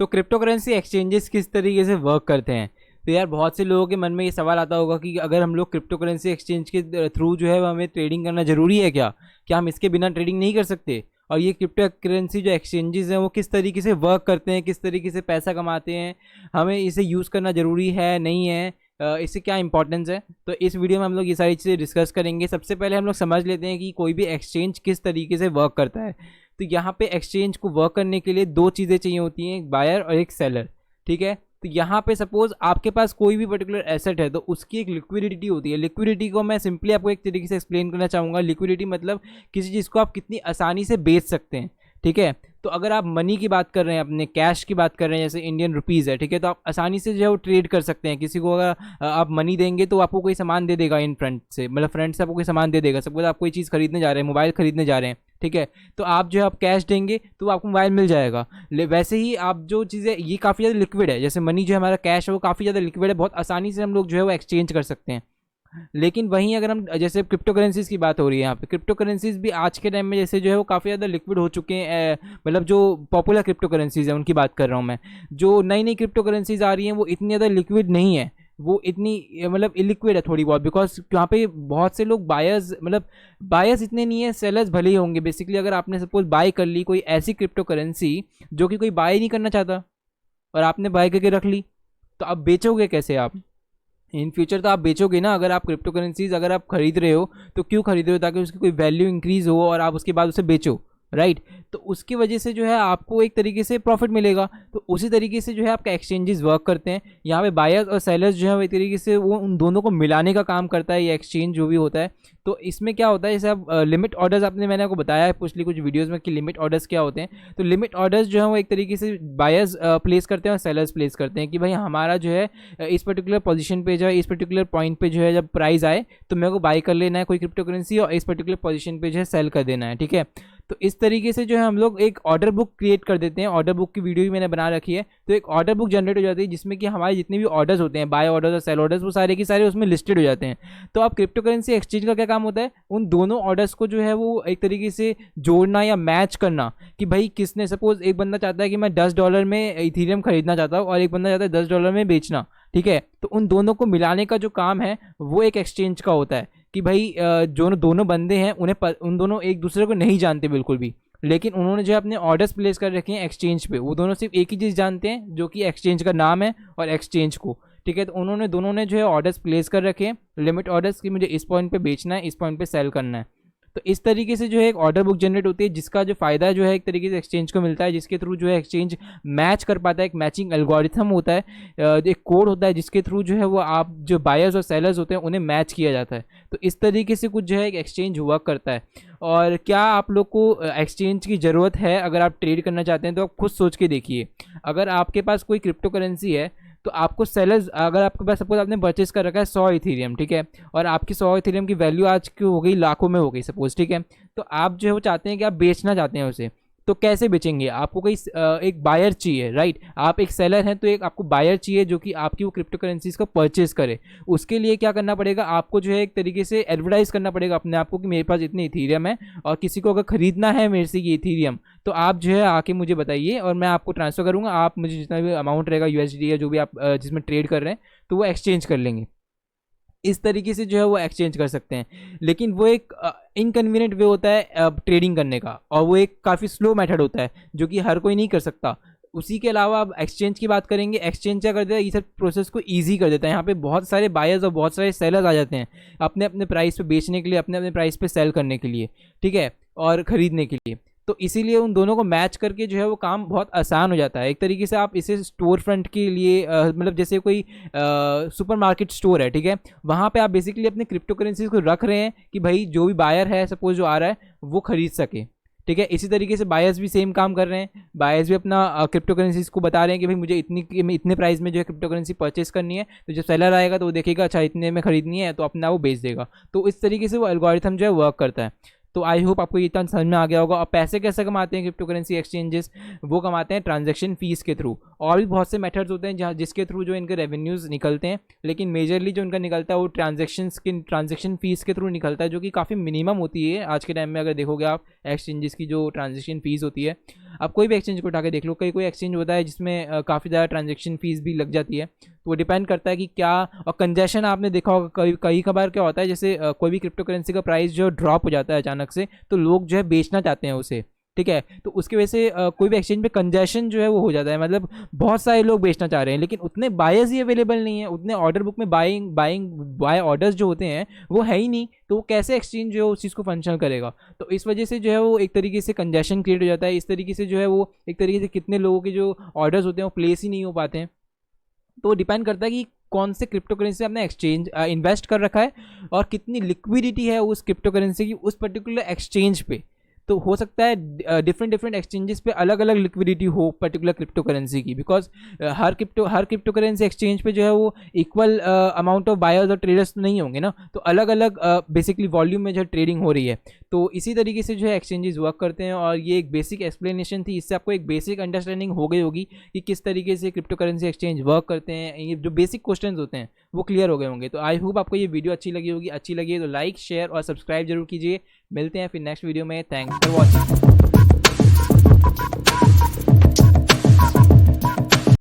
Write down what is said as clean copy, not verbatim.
तो crypto currency exchanges किस तरीके से वर्क करते हैं? तो यार बहुत से लोगों के मन में ये सवाल आता होगा कि अगर हम लोग क्रिप्टो करेंसी एक्सचेंज के थ्रू जो है वो हमें ट्रेडिंग करना ज़रूरी है क्या हम इसके बिना ट्रेडिंग नहीं कर सकते? और ये क्रिप्टो करेंसी जो एक्सचेंजेस हैं वो किस तरीके से वर्क करते हैं, किस तरीके से पैसा कमाते हैं, हमें इसे यूज़ करना ज़रूरी है नहीं है, इससे क्या इंपॉर्टेंस है? तो इस वीडियो में हम लोग ये सारी चीज़ें डिस्कस करेंगे। सबसे पहले हम लोग समझ लेते हैं कि कोई भी एक्सचेंज किस तरीके से वर्क करता है। तो यहाँ पे एक्सचेंज को वर्क करने के लिए दो चीज़ें चाहिए होती हैं, एक बायर और एक सेलर, ठीक है। तो यहाँ पे सपोज आपके पास कोई भी पर्टिकुलर एसेट है तो उसकी एक लिक्विडिटी होती है। लिक्विडिटी को मैं सिंपली आपको एक तरीके से एक्सप्लेन करना चाहूँगा। लिक्विडिटी मतलब किसी चीज़ को आप कितनी आसानी से बेच सकते हैं, ठीक है। तो अगर आप मनी की बात कर रहे हैं, अपने कैश की बात कर रहे हैं, जैसे इंडियन रुपीज़ है, ठीक है, तो आप आसानी से जो है वो ट्रेड कर सकते हैं। किसी को अगर आप मनी देंगे तो आपको कोई सामान दे देगा इन फ्रंट से, मतलब फ्रंट से आपको कोई सामान दे देगा। सपोज आप कोई चीज़ खरीदने जा रहे हैं, मोबाइल खरीदने जा रहे हैं, ठीक है, तो आप जो है आप कैश देंगे तो आपको मोबाइल मिल जाएगा। वैसे ही आप जो चीज़ें, ये काफ़ी ज़्यादा लिक्विड है, जैसे मनी जो हमारा कैश है वो काफ़ी ज़्यादा लिक्विड है, बहुत आसानी से हम लोग जो है वो एक्सचेंज कर सकते हैं। लेकिन वहीं अगर हम जैसे क्रिप्टो करेंसीज़ की बात हो रही है यहाँ पे, क्रिप्टो करेंसीज़ भी आज के टाइम में जैसे जो है वो काफ़ी ज़्यादा लिक्विड हो चुके हैं। मतलब जो पॉपुलर क्रिप्टो करेंसीज़ है उनकी बात कर रहा हूँ मैं। जो नई नई क्रिप्टो करेंसीज़ आ रही हैं वो इतनी ज़्यादा लिक्विड नहीं है, वो इतनी मतलब इलिक्विड है थोड़ी बहुत, बिकॉज वहाँ पे बहुत से लोग बायर्स, मतलब बायर्स इतने नहीं है, सेलर्स भले ही होंगे। बेसिकली अगर आपने सपोज बाय कर ली कोई ऐसी क्रिप्टो करेंसी जो कि कोई बाय नहीं करना चाहता और आपने बाय करके रख ली, तो आप बेचोगे कैसे? आप इन फ्यूचर तो आप बेचोगे ना। अगर आप क्रिप्टो करेंसीज अगर आप खरीद रहे हो तो क्यों खरीद रहे हो? ताकि उसकी कोई वैल्यू इंक्रीज हो और आप उसके बाद उसे बेचो, राइट। तो उसकी वजह से जो है आपको एक तरीके से प्रॉफिट मिलेगा। तो उसी तरीके से जो है आपका एक्सचेंजेस वर्क करते हैं। यहाँ पे बायर्स और सेलर्स जो है वो एक तरीके से वो उन दोनों को मिलाने का काम करता है ये एक्सचेंज जो भी होता है। तो इसमें क्या होता है, जैसे आप लिमिट ऑर्डर्स, मैंने आपको बताया है पिछली कुछ वीडियोस में कि लिमिट ऑर्डर्स क्या होते हैं। तो लिमिट ऑर्डर्स जो है वो एक तरीके से बायर्स प्लेस करते हैं और सेलर्स प्लेस करते हैं कि भाई हमारा जो है इस पर्टिकुलर पोजीशन पे जो है, इस पर्टिकुलर पॉइंट पे जो है जब प्राइस आए तो मेरे को बाय कर लेना है कोई क्रिप्टो करेंसी और इस पर्टिकुलर पोजीशन पे जो है सेल कर देना है, ठीक है। तो इस तरीके से जो है हम लोग एक ऑर्डर बुक क्रिएट कर देते हैं। ऑर्डर बुक की वीडियो भी मैंने बना रखी है। तो एक ऑर्डर बुक जनरेट हो जाती है जिसमें कि हमारे जितने भी ऑर्डर्स होते हैं, बाय ऑर्डर्स और सेल ऑर्डर्स, वो सारे के सारे उसमें लिस्टेड हो जाते हैं। तो आप क्रिप्टो करेंसी एक्सचेंज का क्या काम होता है, उन दोनों ऑर्डर्स को जो है वो एक तरीके से जोड़ना या मैच करना कि भाई किसने, सपोज एक बंदा चाहता है कि मैं $10 में इथीरियम खरीदना चाहता हूँ और एक बंदा चाहता है $10 में बेचना, ठीक है। तो उन दोनों को मिलाने का जो काम है वो एक एक्सचेंज का होता है कि भाई जो दोनों बंदे हैं उन दोनों एक दूसरे को नहीं जानते बिल्कुल भी, लेकिन उन्होंने जो है अपने ऑर्डर्स प्लेस कर रखे हैं एक्सचेंज पे। वो दोनों सिर्फ एक ही चीज़ जानते हैं जो कि एक्सचेंज का नाम है और एक्सचेंज को, ठीक है। तो उन्होंने दोनों ने जो है ऑर्डर्स प्लेस कर रखे हैं, लिमिट ऑर्डर्स, कि मुझे इस पॉइंट पे बेचना है, इस पॉइंट पे सेल करना है। तो इस तरीके से जो है एक ऑर्डर बुक जनरेट होती है जिसका जो फायदा जो है एक तरीके से एक्सचेंज को मिलता है, जिसके थ्रू जो है एक्सचेंज मैच कर पाता है। एक मैचिंग एल्गोरिथम होता है, एक कोड होता है जिसके थ्रू जो है वो आप जो बायर्स और सेलर्स होते हैं उन्हें मैच किया जाता है। तो इस तरीके से कुछ जो है एक एक्सचेंज हुआ करता है। और क्या आप लोग को एक्सचेंज की ज़रूरत है? अगर आप ट्रेड करना चाहते हैं तो आप खुद सोच के देखिए। अगर आपके पास कोई क्रिप्टो करेंसी है तो आपको सेलर्स, अगर आपके पास सपोज आपने परचेस कर रखा है 100 इथीरियम, ठीक है, और आपकी 100 इथीरियम की वैल्यू आज की हो गई लाखों में हो गई सपोज, ठीक है। तो आप जो है वो चाहते हैं कि आप बेचना चाहते हैं उसे, तो कैसे बेचेंगे? आपको कोई एक बायर चाहिए, राइट। आप एक सेलर हैं तो एक आपको बायर चाहिए जो कि आपकी वो क्रिप्टो करेंसीज को परचेस करे। उसके लिए क्या करना पड़ेगा? आपको जो है एक तरीके से एडवर्टाइज करना पड़ेगा अपने आप को कि मेरे पास इतने इथीरियम है और किसी को अगर खरीदना है मेरे से ये इथीरियम तो आप जो है आके मुझे बताइए और मैं आपको ट्रांसफ़र करूँगा। आप मुझे जितना भी अमाउंट रहेगा USD या जो भी आप जिसमें ट्रेड कर रहे हैं तो वो एक्सचेंज कर लेंगे। इस तरीके से जो है वो एक्सचेंज कर सकते हैं। लेकिन वो एक इनकन्वीनियंट वे होता है ट्रेडिंग करने का, और वो एक काफ़ी स्लो मेथड होता है जो कि हर कोई नहीं कर सकता। उसी के अलावा अब एक्सचेंज की बात करेंगे। एक्सचेंज क्या करता है, ये सब प्रोसेस को ईजी कर देता है। यहाँ पे बहुत सारे बायर्स और बहुत सारे सेलर्स आ जाते हैं अपने अपने प्राइस पे बेचने के लिए, अपने अपने प्राइस पे सेल करने के लिए, ठीक है, और ख़रीदने के लिए। तो इसीलिए उन दोनों को मैच करके जो है वो काम बहुत आसान हो जाता है। एक तरीके से आप इसे स्टोर फ्रंट के लिए मतलब जैसे कोई सुपरमार्केट स्टोर है, ठीक है, वहाँ पे आप बेसिकली अपने क्रिप्टो करेंसीज को रख रहे हैं कि भाई जो भी बायर है सपोज जो आ रहा है वो खरीद सके, ठीक है। इसी तरीके से बायर्स भी सेम काम कर रहे हैं। बायर्स भी अपना क्रिप्टो करेंसीज को बता रहे हैं कि भाई मुझे इतने प्राइस में जो है क्रिप्टो करेंसी परचेस करनी है। तो जब सेलर आएगा तो वो देखेगा अच्छा इतने में खरीदनी है तो अपना वो बेच देगा। तो इस तरीके से वो एल्गोरिथम जो है वर्क करता है। तो आई होप आपको ये इतना समझ में आ गया होगा। और पैसे कैसे कमाते हैं क्रिप्टो करेंसी एक्सचेंजेस? वो कमाते हैं ट्रांजैक्शन फीस के थ्रू। और भी बहुत से मेथड्स होते हैं जहाँ जिसके थ्रू जो इनके रेवेन्यूज़ निकलते हैं, लेकिन मेजरली जो इनका निकलता है वो ट्रांजेक्शन फ़ीस के थ्रू निकलता है, जो कि काफ़ी मिनिमम होती है आज के टाइम में। अगर देखोगे आप एक्सचेंजेस की जो ट्रांजेक्शन फ़ीस होती है, आप कोई भी एक्सचेंज को उठा के देख लो, कोई एक्सचेंज होता है जिसमें काफ़ी ज़्यादा ट्रांजेक्शन फ़ीस भी लग जाती है। तो वो डिपेंड करता है कि क्या, और कंजेशन आपने देखा होगा कई बार क्या होता है, जैसे कोई भी क्रिप्टो करेंसी का प्राइस जो ड्रॉप हो जाता है अचानक से, तो लोग जो है बेचना चाहते हैं उसे, ठीक है। तो उसकी वजह से कोई भी एक्सचेंज पे कंजेशन जो है वो हो जाता है, मतलब बहुत सारे लोग बेचना चाह रहे हैं, लेकिन उतने बायर्स ही अवेलेबल नहीं है, उतने ऑर्डर बुक में बाय ऑर्डर्स जो होते हैं वो है ही नहीं, तो वो कैसे एक्सचेंज जो है उस चीज़ को फंक्शन करेगा। तो इस वजह से जो है वो एक तरीके से कंजेशन क्रिएट हो जाता है, इस तरीके से जो है वो एक तरीके से कितने लोगों के जो ऑर्डर्स होते हैं वो प्लेस ही नहीं हो पाते हैं। तो डिपेंड करता है कि कौन से क्रिप्टो करेंसी आपने एक्सचेंज इन्वेस्ट कर रखा है और कितनी लिक्विडिटी है उस क्रिप्टो करेंसी की उस पर्टिकुलर एक्सचेंज पे। तो हो सकता है डिफरेंट एक्सचेंजेस पे अलग अलग लिक्विडिटी हो पर्टिकुलर क्रिप्टो करेंसी की, because her crypto currency exchange पे जो है वो इक्वल अमाउंट ऑफ बायर्स और ट्रेडर्स तो नहीं होंगे ना, तो अलग अलग बेसिकली वॉल्यूम में जो ट्रेडिंग हो रही है। तो इसी तरीके से जो है एक्सचेंजेस वर्क करते हैं, और ये एक बेसिक एक्सप्लेनेशन थी, इससे आपको एक बेसिक अंडरस्टैंडिंग हो गई होगी कि किस तरीके से क्रिप्टो करेंसी एक्सचेंज वर्क करते हैं। ये जो बेसिक क्वेश्चंस होते हैं वो क्लियर हो गए होंगे। तो आई होप आपको ये वीडियो अच्छी लगी होगी, अच्छी लगी है तो लाइक शेयर और सब्सक्राइब जरूर कीजिए। मिलते हैं फिर नेक्स्ट वीडियो में। Thanks for watching.